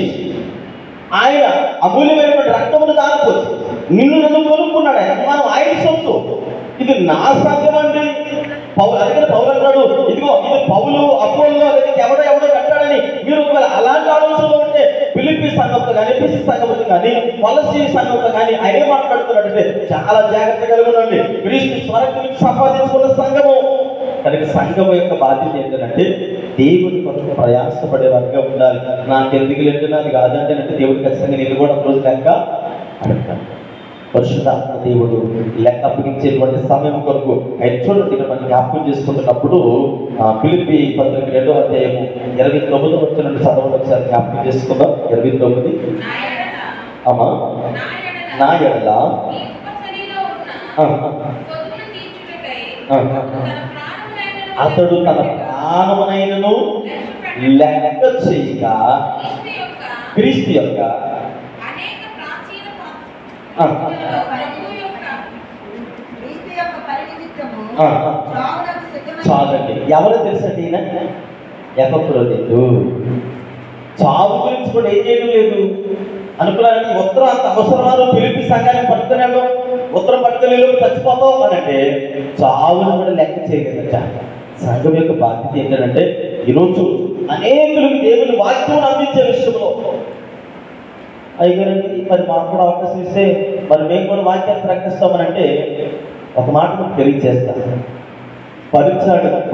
ఆయన అమూల్యమైనటువంటి రక్తమును దానిపోయి నిన్ను నన్ను కొనుక్కున్నాడు. ఆయన మనం ఆయన సొత్తు. ఇది నా సంఘం అండి. అందుకని పౌలు అన్నాడు, ఇదిగో ఇది పౌలు అపోలో ఎవడో కట్టాడని. మీరు ఒకవేళ అలాంటి ఆలోచనలో ఉంటే ఫిలిప్పీ సంఘంతో కానీ, ఎఫెసు సంఘంతో కానీ, కొలస్సీ సంఘంతో కానీ ఆయన ఏం మాట్లాడుతున్నాడంటే చాలా జాగ్రత్తగా ఉండండి. క్రీస్తు స్వరక్తం ఇచ్చి సంపాదించుకున్న సంఘము. కనుక సంఘం యొక్క బాధ్యత ఏంటంటే దేవుని కొరకు ప్రయాసపడేవారిగా ఉండాలి. నాకు ఎందుకు లేదు, నాది కాదంటే అంటే దేవుడు ఖచ్చితంగా నేను కూడా ఒక రోజు లెక్క అడుగుతాను. పరిశుద్ధాత్మ దేవుడు లెక్క అప్పగించేటువంటి సమయం కొరకు ఆయన చూడండి. ఇక్కడ మనం జ్ఞాపకం చేసుకుంటున్నప్పుడు ఫిలిప్పీ పత్రిక 2వ అధ్యాయము 29వ వచనం నుండి చదవడం ఒకసారి జ్ఞాపకం చేసుకుందాం. 29. అమ్మా నా ఎడల అతడు తన ప్రాణమునైనను లెక్క చేయక క్రీస్తు యొక్క చాలండి. ఎవరో తెలుసండి? ఈయన ఎఫెసు. చావు గురించి కూడా ఏం చేయడం లేదు అనుకున్నారంటే ఉత్తరం అంత అవసరమాను ఫిలిప్పీ సంఘానికి పట్టుకున్నాడు. ఉత్తరం పట్టుకునే చచ్చిపోతావు అని అంటే చావును కూడా లెక్క చేయలేదట. సంఘం యొక్క బాధ్యత ఏంటంటే ఈరోజు అనేకులకు దేవుని వాక్యం అందించే విషయంలో అయ్యారండి. మరి మాకు కూడా అవకాశం ఇస్తే మరి మేము కూడా వాక్యాన్ని ప్రకటిస్తామని అంటే ఒక మాట మీకు తెలియజేస్తాను.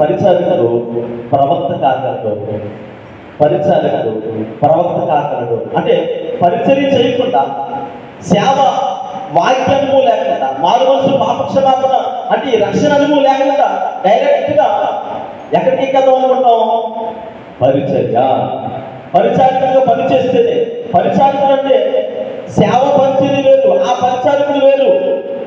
పరిచారకుడు ప్రవక్త కాగలడు. ప్రవక్త కాగలడు అంటే పరిచర్య చేయకుండా, సేవ వాక్యము లేకుండా, మారు మనసు పాపక్షమాపణ అంటే ఈ రక్షణ అనుభవం లేకుండా డైరెక్ట్గా ఎక్కడికి ఎక్కదాం అనుకుంటాం? పరిచారకుడిగా పనిచేస్తేనే. పరిచారకుడు అంటే సేవ పరిచర్య వేరు, ఆ పరిచారకుడు వేరు,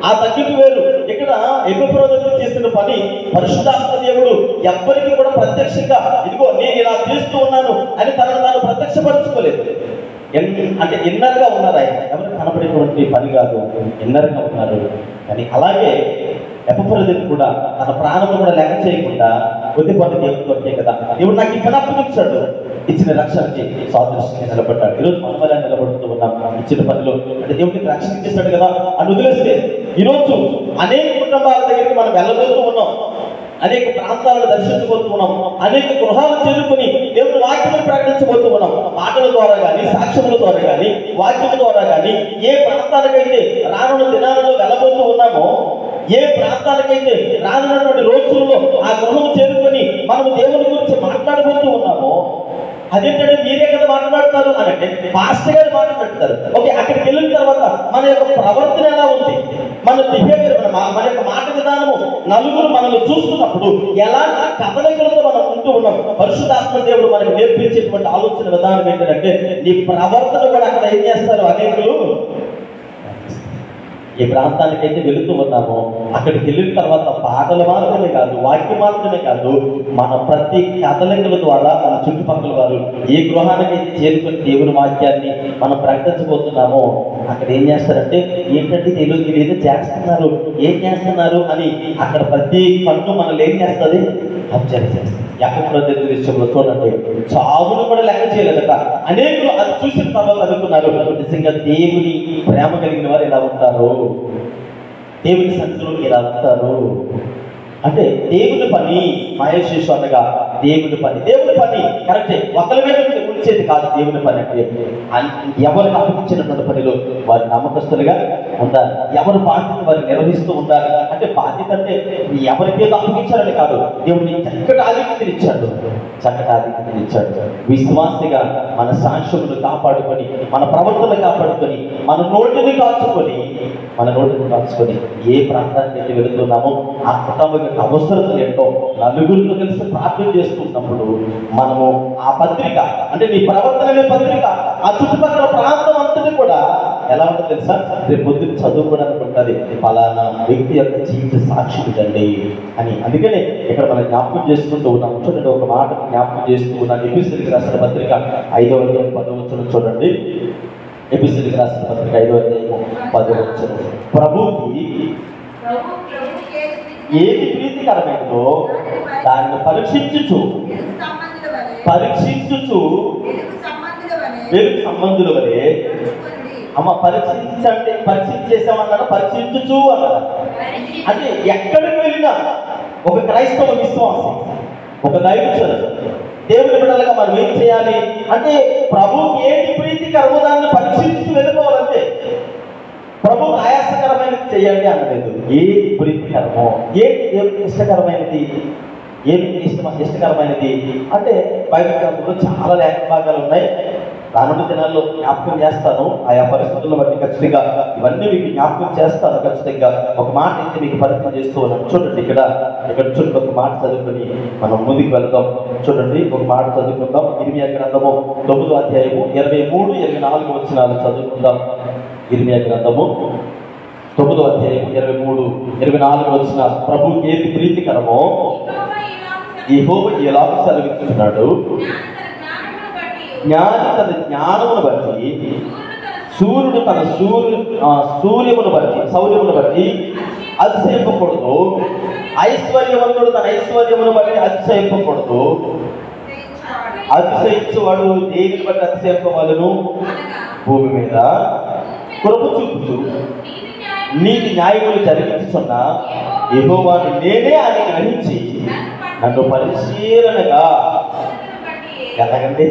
ఆ తగ్గింపు వేరు. ఇక్కడ ఎఫెసు చేసిన పని పరిశుద్ధాత్మ దేవుడు ఎవ్వరికి కూడా ప్రత్యక్షంగా ఇదిగో నేను ఇలా చేస్తూ ఉన్నాను అని తనను తాను ప్రత్యక్షపరచుకోలేదు. అంటే ఇన్నర్గా ఉన్నారు. ఆయన ఎవరికి కనపడేటువంటి పని కాదు, ఇన్నర్గా ఉన్నారు. కానీ అలాగే ఎఫెసు కూడా తన ప్రాణం కూడా లెక్క చేయకుండా కొద్దిపాటి దేవుడు కొట్టే కదా, దేవుడు నాకు ఇక్కడ అప్పగించాడు, ఇచ్చిన రక్షణకి సాదృశ్యంగా నిలబడ్డాడు. ఈరోజు మనం ఎలా నిలబడుతూ ఉన్నాం? ఇచ్చిన పనిలో అంటే దేవుడికి రక్షణ ఇచ్చేస్తాడు కదా అని వదిలేస్తే ఈరోజు అనేక కుటుంబాల దగ్గరికి మనం వెళ్ళబోతూ ఉన్నాం, అనేక ప్రాంతాలను దర్శించబోతూ ఉన్నాం, అనేక గృహాలు చేరుకుని దేవుని వాక్యాన్ని ప్రకటించబోతూ ఉన్నాం. మాటల ద్వారా కానీ, సాక్ష్యముల ద్వారా కానీ, వాక్యముల ద్వారా కానీ ఏ ప్రాంతాలకైతే రానున్న దినాలలో వెళ్ళబోతూ ఉన్నామో, ఏ ప్రాంతాలకైతే రానున్నటువంటి రోజుల్లో ఆ గృహం చేరుకొని మనము దేవుని గురించి మాట్లాడబోతూ ఉన్నామో, అదేంటంటే మీరే కదా మాట్లాడతారు అని అంటే పాస్టర్ గారు మాట్లాడతారు. ఓకే, అక్కడికి వెళ్ళిన తర్వాత మన యొక్క ప్రవర్తన ఎలా ఉంది, మన బిహేవియర్, మన యొక్క మాట విధానము నలుగురు మనల్ని చూస్తున్నప్పుడు ఎలాంటి కదలికలతో మనం ఉంటూ ఉన్నాం. పరిశుద్ధాత్మ దేవుడు మనకు నేర్పించేటువంటి ఆలోచన విధానం ఏంటంటే నీ ప్రవర్తన కూడా అక్కడ ఏం చేస్తారు అనేకులు. ఏ ప్రాంతానికైతే వెళుతూ ఉన్నామో అక్కడికి వెళ్ళిన తర్వాత పాటలు మాత్రమే కాదు, వాక్యం మాత్రమే కాదు, మన ప్రతి కదలికల ద్వారా మన చుట్టుపక్కల వారు ఏ గృహానికైతే చేరుకుని దేవుని వాక్యాన్ని మనం ప్రకటించబోతున్నామో అక్కడ ఏం చేస్తారంటే ఏంటంటే మీరు ఏదో చేస్తున్నారు, ఏం చేస్తున్నారు అని అక్కడ ప్రతి కన్ను మనల్ని ఏం చేస్తుంది, అబ్జర్వ్ చేస్తుంది. యాకోబు విషయంలో చూడండి, చావును కూడా లెక్క చేయలేదట. అనేకులు అది చూసిన తర్వాత అనుకున్నారు నిజంగా దేవుని ప్రేమ కలిగిన వారు ఇలా ఉంటారు, దేవుని సన్నిధిలో ఇలా ఉంటారు. అంటే దేవుని పని మహేశ్వరు అనగా దేవుని పని కరెక్టే, ఒకరి మీద ఉంచేది కాదు. దేవుని పని అంటే ఎవరికి అప్పగించినటువంటి పనిలో వారి నమ్మకస్తులుగా ఉండాలి, ఎవరు బాధ్యత వారు నిర్వహిస్తూ ఉండాలి. అంటే బాధ్యత అంటే ఎవరికి ఏదో అప్పగించాలని కాదు, దేవుడిని చక్కటి ఆధిక్యతను ఇచ్చాడు. విశ్వాసిగా మన సాక్ష్యమును కాపాడుకొని, మన ప్రవర్తన కాపాడుకొని, మన నోటిని కాల్చుకొని ఏ ప్రాంతానికి అయితే వెళుతున్నామో ఆ కుటుంబ అవసరత ఏంటో నలుగురితో కలిసి ప్రార్థన చేస్తున్నప్పుడు మనము ఆ పత్రిక అంటే నీ ప్రవర్తన అనే పత్రిక ఆ చుట్టుపక్కల ప్రాంతం అంతటి కూడా ఎలా ఉంటుంది తెలుసా, రేపు పొద్దున్న చదువుకోవడానికి ఉంటుంది, ఫలానా వ్యక్తి యొక్క జీవిత సాక్షి ఇదండి అని. అందుకనే ఇక్కడ మనం జ్ఞాపకం చేసుకుంటూ ఉన్నాం. చూడండి, ఒక మాట జ్ఞాపకం చేస్తూ ఉన్నాను. ఎపిసోడ్కి రాసిన పత్రిక 5వ అధ్యాయం 10వ వచనం చూడండి. ఎపిసోడ్కి రాసిన పత్రిక 5వ అధ్యాయం 10వ వచనం, ప్రభువుకి ఏది ప్రీతికరమైనదో దాన్ని పరీక్షించుచు వెలుగు సంబంధుల వలె. అమ్మ పరీక్షించేసామన్నాడు, పరీక్షించుచు అన్నారు. అంటే ఎక్కడికి వెళ్ళినా ఒక క్రైస్తవ విశ్వాసం, ఒక దైవజనుడు, దేవుని బిడ్డలుగా మనం ఏం చేయాలి అంటే ప్రభువుకి ఏది ప్రీతికరమో దాన్ని పరీక్షించుచు వెళ్ళిపోవాలంటే. ప్రభు ఆయాసకరమైనది చేయండి అనలేదు, ఏది ప్రీతికరమో, ఏది దేవునికి ఇష్టకరమైనది, ఏది ఇష్టకరమైనది అంటే బైబిల్ గ్రంథంలో చాలా లేఖ భాగాలు ఉన్నాయి. రానున్న దినాల్లో జ్ఞాపకం చేస్తాను, ఆయా పరిస్థితులను బట్టి ఖచ్చితంగా ఇవన్నీ మీకు జ్ఞాపకం చేస్తాను. ఖచ్చితంగా ఒక మాట అయితే మీకు పరిచయం చేస్తూ ఉన్నాను. చూడండి, ఇక్కడ చూడండి, ఒక మాట చదువుకొని మనం ముందుకు వెళ్దాం. చూడండి, ఒక మాట చదువుకుందాం. ఇర్మియా గ్రంథము 9వ అధ్యాయము 23, 24 వచనాలు చదువుకుందాం. ఇర్మియా గ్రంథము 9వ అధ్యాయం 23, 24 వచ్చిన ప్రభువుకి ఏది ప్రీతికరమో యెహోవా ఎలాగ సెలవిస్తున్నాడు, జ్ఞాని తన జ్ఞానమును బట్టి, సూర్యుడు తన సూర్యమును బట్టి అతిశయింపకూడదు, ఐశ్వర్యవంతుడు తన ఐశ్వర్యమును బట్టి అతిశయింపకూడదు. అతిశయించువాడు దేనిని బట్టి అతిశయింపవలెను, భూమి మీద కృప చూపుచు నీతి న్యాయములు జరిగించుచున్న యెహోవాను నేనే అని గ్రహించి నన్ను పరిశీలనగా, ఎలాగంటే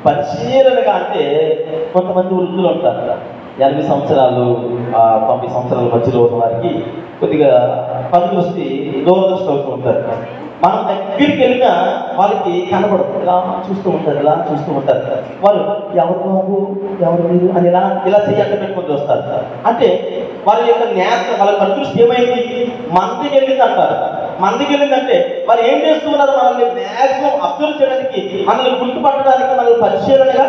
పరిశీలనగా అంటే కొంతమంది వృద్ధులు ఉంటారు, 80 సంవత్సరాలు 90 సంవత్సరాల మధ్యలో ఉన్న వారికి కొద్దిగా దృష్టి దూరదృష్టి అవుతూ ఉంటారు. మనం దగ్గరికి వెళ్ళినా వాళ్ళకి కనబడదు, ఇలా చూస్తూ ఉంటారు. వాళ్ళు ఎవరు మీరు అని ఇలా చెయ్యాలని పెట్టుకొని వస్తారు. అంటే వాళ్ళ యొక్క వాళ్ళ దృష్టి ఏమైంది, మందికి వెళ్ళింది అంటారు. మందికి వెళ్ళిందంటే వాళ్ళు ఏం చేస్తున్నారు, మనల్ని మ్యాక్సిమం అబ్జర్వ్ చేయడానికి, మనల్ని గుర్తుపట్టడానికి, మనల్ని పరిశీలనగా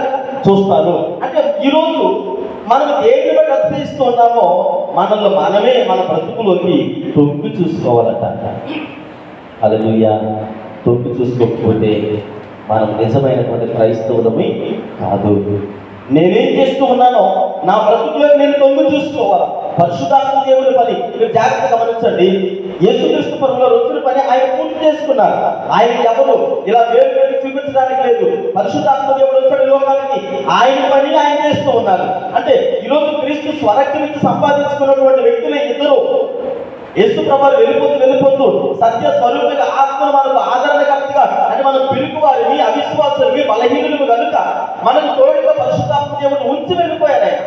చూస్తారు. అంటే ఈరోజు మనం దేని బట్టి అతిశయిస్తూ ఉన్నామో మనల్ని మనమే మన బ్రతుకులోకి తొంగి చూసుకోవాలట. హల్లెలూయా. తొంగి చూసుకోకపోతే మనం నిజమైనటువంటి క్రైస్తవులమే కాదు. నేనేం చేస్తూ ఉన్నానో నా బ్రతుకులో నేను తొంగి చూసుకోవాలి. పరిశుద్ధాత్మ దేవుని పని మీరు జాగ్రత్తగా గమనించండి. యేసుక్రీస్తు ప్రభువుల రోజుల పని ఆయన పూర్తి చేసుకున్నారు. ఆయన ఎవరు ఇలా వేరు వేరు చూపించడానికి లేదు. పరిశుద్ధాత్మ దేవుడు వచ్చాడు లోకానికి, ఆయన పని ఆయన చేస్తూ ఉన్నారు. అంటే స్వరక్తి నుంచి సంపాదించుకున్నటువంటి వ్యక్తులు ఇద్దరు. యేసు ప్రభువు వెళ్ళిపోతూ సత్య స్వరూపిగా ఆత్మను మనకు ఆదరణకర్తగా అని మనం పిలుపువారిని, అవిశ్వాసులకి, బలహీనులు కనుక మనకు తోడుగా పరిశుద్ధాత్మ దేవుడు ఉంచి వెళ్ళిపోయారు. ఆయన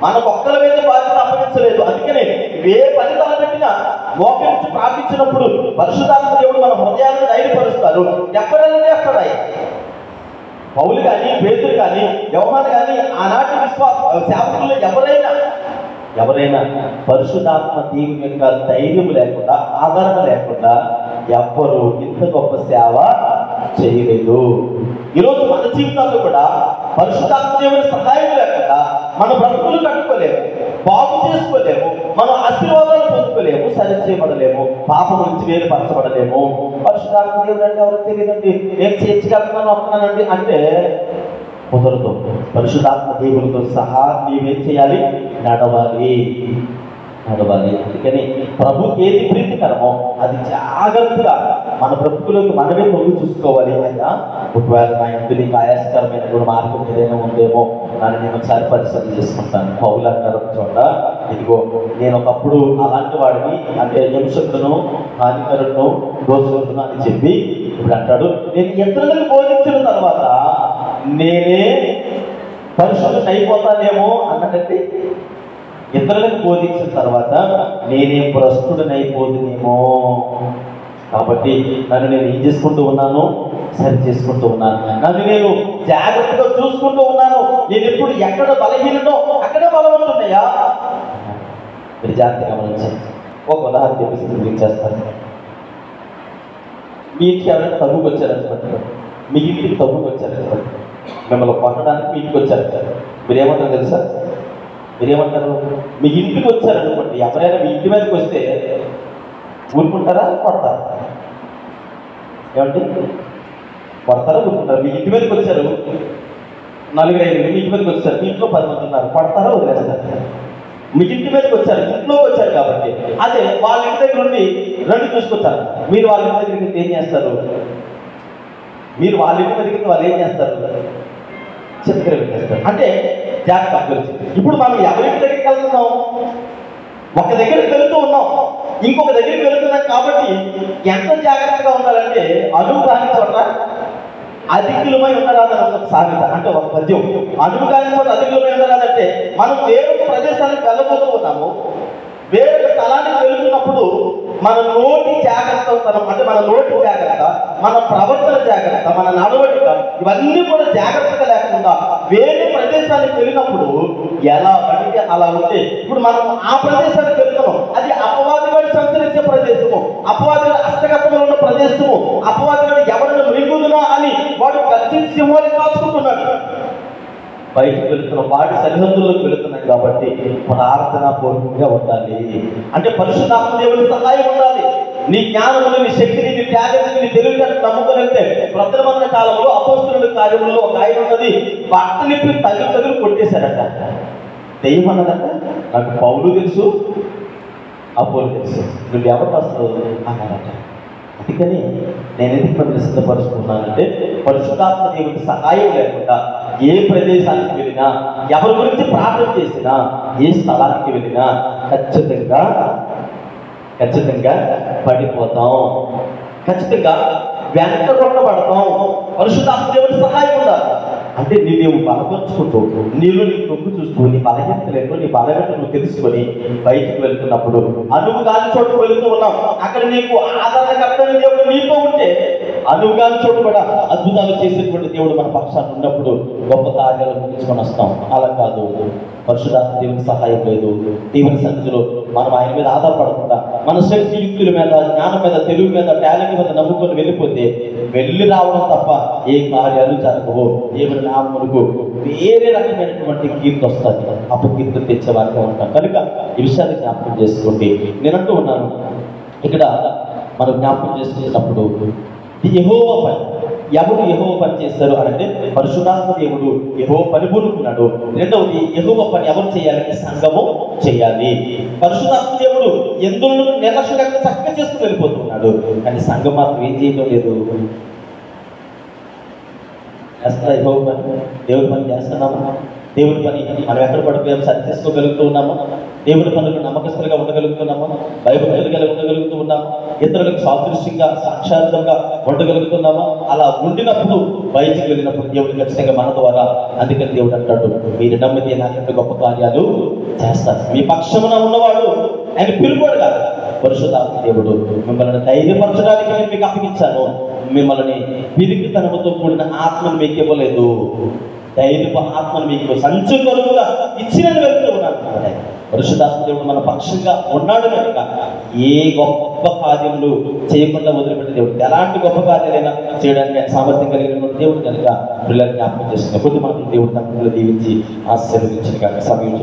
మనకు ఒక్కల మీద బాధ్యత అప్పగించలేదు. అందుకనే ఏ పని తలపెట్టినా మోకరించి ప్రార్థించినప్పుడు పరిశుద్ధాత్మ దేవుడు మన హృదయాలను ధైర్యపరుస్తారు. ఎవరైనా చేస్తాడు ఆయన. పౌలు కానీ, పేతురు కానీ, యోహాను కానీ, ఆనాటి సేవకులు ఎవరైనా పరిశుద్ధాత్మ దేవుని యొక్క ధైర్యం లేకుండా, ఆదరణ లేకుండా ఎవ్వరు ఇంత గొప్ప సేవ చేయలేదు. ఈరోజు మన జీవితాల్లో కూడా పరిశుద్ధాత్మ దేవుని సహాయం లేకుండా మన బ్రతుకులు కట్టుకోలేము, బాగు చేసుకోలేము, మనం ఆశీర్వాదాలు పొందుకోలేము, సరి చేయబడలేము, పాపం నుంచి వేరుపరచబడలేము. పరిశుద్ధాత్మ దేవుడు అంటే ఎవరికి తెలియదండి, నేను చేర్చగలుగుతున్నాను అంటే కుదరదు. పరిశుద్ధాత్మ దేవునితో సహా నీవేం చేయాలి? నడవాలి. అందుకని ప్రభుకి ఏది ప్రీతికరమో అది జాగ్రత్తగా మన బ్రతుకులోకి మనమే తొంగి చూసుకోవాలి. అయినా ఒకవేళ నా ఇంటి నీకు ఆయాసకరమైనటువంటి మార్గం ఏదైనా ఉందేమో అని నేను ఒకసారి పరిశీలన చేసుకుంటాను. పౌలు అంటారు చోట, ఇదిగో నేను ఒకప్పుడు అలాంటి వాడిని, అంటే హింసకులను, హానికరులను, దోషకులను అని చెప్పి ఇప్పుడు అంటాడు, నేను ఇతరులకు బోధించిన తర్వాత నేనే పరిశుద్ధుని అయిపోతానేమో అన్నట్టు. ఇతరులకు బోధించిన తర్వాత నేనే భ్రష్టుడనైపోదునేమో. కాబట్టి నన్ను నేను ఏం చేసుకుంటూ ఉన్నాను? సరి చేసుకుంటూ ఉన్నాను. నన్ను నేను జాగ్రత్తగా చూసుకుంటూ ఉన్నాను. నేను ఎప్పుడు ఎక్కడ బలహీనో అక్కడే బలవంతున్నాయా? మీరు జాగ్రత్తగా గమనించండి. ఒక ఉదాహరణ చెప్పి చేస్తాను. మీ ఇంటికి ఎవరైనా తగ్గుకు వచ్చారనుకోండి, మీ ఇంటికి తగ్గుకు వచ్చారనుకోండి, మిమ్మల్ని కొట్టడానికి మీ ఇంటికి వచ్చారు. మీరేమంటారు తెలుసా? మీరేమంటారు? మీ ఇంటికి వచ్చారనుకోండి, ఎవరైనా మీ ఇంటి మీదకి వస్తే ఊరుకుంటారా, కొడతారా? ఏమంటే కొడతారా, ఊరుకుంటారా? మీ ఇంటి మీదకి వచ్చారు, 4-5 మీ ఇంటి మీదకి వచ్చారు, మీ ఇంట్లో 10 మంది ఉన్నారు, కొడతారా, వదిలేస్తారు? మీ ఇంటి మీదకి వచ్చారు, ఇంట్లోకి వచ్చారు కాబట్టి. అదే వాళ్ళ ఇంటి దగ్గర ఉండి 2 చూసుకొచ్చారు, మీరు వాళ్ళ ఇంటి దగ్గరికి ఏం చేస్తారు? మీరు వాళ్ళ ఇంటి దగ్గరికి వాళ్ళు ఏం చేస్తారు? చక్కెర పెట్టేస్తారు. అంటే జాగ్రత్త. ఇప్పుడు మనం ఎవరింటి దగ్గరికి వెళ్తున్నాం? ఒక దగ్గరికి వెళుతూ ఉన్నాం, ఇంకొక దగ్గరికి వెళుతున్నాం. కాబట్టి ఎంత జాగ్రత్తగా ఉండాలంటే అడుగు కాని చోట అధికులమై ఉండరాదని ఒక సామెత, అంటే ఒక పద్యం. అడుగు కాని చోట అధికులమై ఉండరాదంటే మనం వేరొక ప్రదేశానికి వెళ్ళబోతూ ఉన్నాము. వేరొక స్థలానికి వెళుతున్నప్పుడు మన నోటి జాగ్రత్తతనం, అంటే మన నోటి జాగ్రత్త, మన ప్రవర్తన జాగ్రత్త, మన నడవడిక, ఇవన్నీ కూడా జాగ్రత్తగా లేకుండా వేరే ప్రదేశానికి వెళ్ళినప్పుడు ఎలా పడితే అలా ఉంటే, ఇప్పుడు మనం ఆ ప్రదేశానికి వెళ్తున్నాం, అది అపవాదిగాడు సంచరించే ప్రదేశము, అపవాదిగాడు హస్తగతంలో ఉన్న ప్రదేశము, అపవాదిగాడు ఎవరిని మృంగుదునా అని వాడు గర్జించి సింహాన్ని కాచుకుంటున్నాడు. బయటకు వెళుతున్నాం, వాటి సరిహద్దుల్లోకి వెళుతున్నాం. కాబట్టి ప్రార్థన పూర్వకంగా ఉండాలి. అంటే పరిశుద్ధాత్మ దేవుని సహాయం ఉండాలి. నీ జ్ఞానములు, నీ శక్తిని, నీ త్యాగాన్ని, నీ తెలివితేటలు నమ్ముకొని వెళ్తే ప్రథమ కాలంలో అపోస్తలుల కార్యముల్లో ఒక ఆయన ఉన్నది, బట్టలిప్పి తగులు కొట్టేశారట. దెయ్యం అన్నదట, నాకు పౌలు తెలుసు, అపోలు తెలుసు, నువ్వు ఎవరు వస్తావు అన్నారట. అందుకని నేను ఎందుకు మిమ్మల్ని సిద్ధపరుచుకున్నానంటే, పరిశుద్ధాత్మ దేవునికి సహాయం లేకుండా ఏ ప్రదేశానికి వెళ్ళినా, ఎవరి గురించి ప్రార్థన చేసినా, ఏ స్థలానికి వెళ్ళినా ఖచ్చితంగా పడిపోతాం, ఖచ్చితంగా వెంట కొట్టబడతాం. పరిశుద్ధాత్మ దేవుని సహాయం ఉండాలి. అంటే నీవు బలపరుచుకుంటూ, నీళ్ళు నీ తొక్కు చూస్తూ, నీ బలహీనతలేదో నీ బలహీనత నువ్వు తెలుసుకొని బయటకు వెళ్తున్నప్పుడు, అనువుగాని చోటుకు వెళుతూ ఉన్నాం, అక్కడ నీకు ఆదరణకర్తైన దేవుడు నీతో ఉంటే, అనువుగాని చోటు కూడా అద్భుతాలు చేసేటువంటి దేవుడు మన పక్షాన్ని ఉన్నప్పుడు గొప్ప కార్యాలు ముగించుకొని వస్తాం. అలా కాదు, పరిశుద్ధాత్మ దేవునికి సహాయం లేదు. దేవుని సన్నిధిలో మనం ఆయన మీద ఆధారపడకుండా మన శక్తి యుక్తుల మీద, జ్ఞానం మీద, తెలుగు మీద, టాలెంట్ మీద నమ్ముకొని వెళ్ళిపోతే వెళ్ళి రావడం తప్ప ఏ కార్యాలు జరగవు. దేవుని నామమునకు వేరే రకమైనటువంటి కీర్తి వస్తుంది, అపకీర్తి తెచ్చే వారిగా ఉంటాం. కనుక ఈ విషయాన్ని జ్ఞాపకం చేసుకోండి. నేనంటూ ఉన్నాను, ఇక్కడ మనం జ్ఞాపకం చేసుకునేటప్పుడు యెహోవా పని, ఎవరు యెహోవా పని చేస్తారు అంటే పరిశుద్ధాత్మ దేవుడు యెహోవా పని పూనుకున్నాడు. రెండవది, యెహోవా పని ఎవరు చేయాలంటే సంఘము చేయాలి. పరిశుద్ధాత్మ దేవుడు ఎందులో నిర్లక్ష్యంగా చక్కగా చేసుకుని వెళ్ళిపోతున్నాడు, కానీ సంఘం మాత్రం ఏం చేయడం లేదు. చేస్తా యెహోవా పని, దేవుడి పని చేస్తున్నామా? దేవుడి పని మనం ఎక్కడ పడిపోయాం సరి చేసుకోగలుగుతూ ఉన్నాము, దేవుడి పనులకు నమ్మకస్తులుగా ఉండగలుగుతున్నాము, భయభక్తులుగా ఉండగలుగుతూ ఉన్నాము, ఇతరులకు సాదృశ్యంగా సాక్షాత్తంగా ఉండగలుగుతున్నాము. అలా ఉండినప్పుడు బయటికి వెళ్ళినప్పుడు దేవుడు ఖచ్చితంగా మన ద్వారా, అందుకని దేవుడు అంటాడు, మీరు నమ్మితే నాకంటే గొప్ప కార్యాలు చేస్తారు. మీ పక్షమున ఉన్నవాడు ఆయన పిలుపుడు కాదు, పరిశుద్ధాత్మ దేవుడు మిమ్మల్ని ధైర్యపరచడానికి నేను మీకు అప్పగించాను, మిమ్మల్ని పిరికితనముతో కూడిన ఆత్మను మీకు ఇవ్వలేదు, ధైర్యపు ఆత్మను మీకు సంచుకొలుగా ఇచ్చినని వెళ్తూ ఉన్నాడు. పరిశుద్ధాత్మ దేవుడు మన పక్షంగా ఉన్నాడు కనుక ఏ గొప్ప కార్యములు చేయకుండా వదిలిపెట్టిన దేవుడు, ఎలాంటి గొప్ప కార్యాలైనా చేయడానికి సామర్థ్యం కలిగిన దేవుడు కనుక పిల్లల్ని జ్ఞాపకం చేస్తున్నారు. కొద్ది మనం దేవుడు తప్పులు దీవించి ఆశీర్వదించిన సమయం